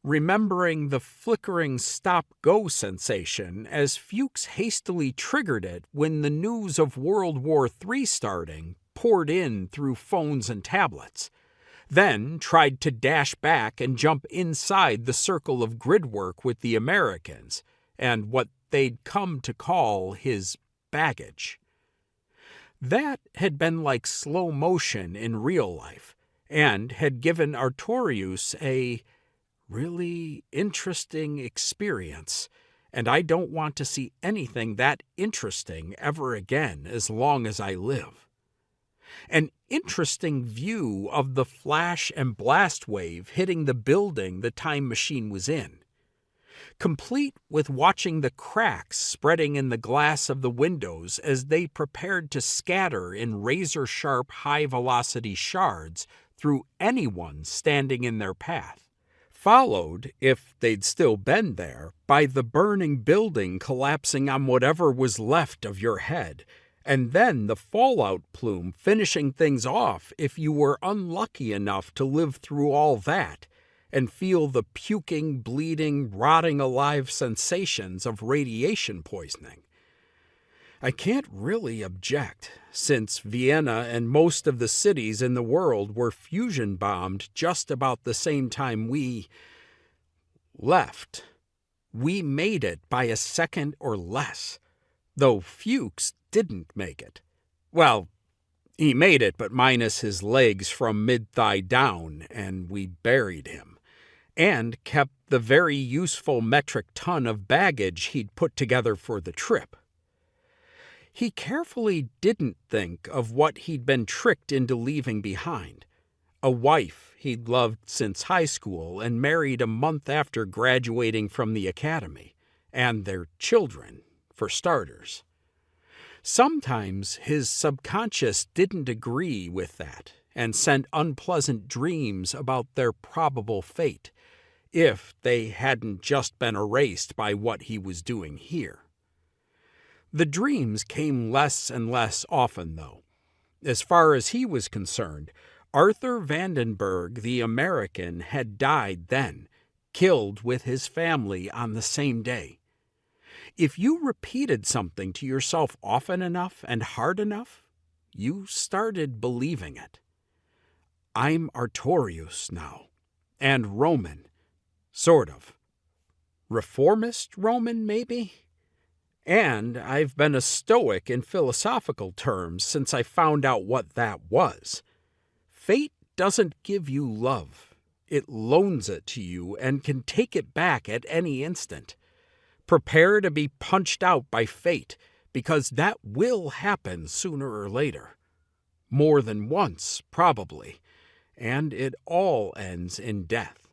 remembering the flickering stop-go sensation as Fuchs hastily triggered it when the news of World War III starting poured in through phones and tablets, then tried to dash back and jump inside the circle of grid work with the Americans and what they'd come to call his baggage. That had been like slow motion in real life, and had given Artorius a really interesting experience, and I don't want to see anything that interesting ever again as long as I live. An interesting view of the flash and blast wave hitting the building the time machine was in, complete with watching the cracks spreading in the glass of the windows as they prepared to scatter in razor-sharp high-velocity shards through anyone standing in their path, followed, if they'd still been there, by the burning building collapsing on whatever was left of your head, and then the fallout plume finishing things off if you were unlucky enough to live through all that and feel the puking, bleeding, rotting alive sensations of radiation poisoning. I can't really object, since Vienna and most of the cities in the world were fusion bombed just about the same time we left. We made it by a second or less, though Fuchs didn't make it. Well, he made it, but minus his legs from mid-thigh down, and we buried him, and kept the very useful metric ton of baggage he'd put together for the trip. He carefully didn't think of what he'd been tricked into leaving behind. A wife he'd loved since high school and married a month after graduating from the academy, and their children, for starters. Sometimes his subconscious didn't agree with that and sent unpleasant dreams about their probable fate, if they hadn't just been erased by what he was doing here. The dreams came less and less often, though. As far as he was concerned, Arthur Vandenberg, the American, had died then, killed with his family on the same day. If you repeated something to yourself often enough and hard enough, you started believing it. I'm Artorius now, and Roman, sort of. Reformist Roman, maybe? And I've been a Stoic in philosophical terms since I found out what that was. Fate doesn't give you love. It loans it to you and can take it back at any instant. Prepare to be punched out by fate, because that will happen sooner or later. More than once, probably, and it all ends in death.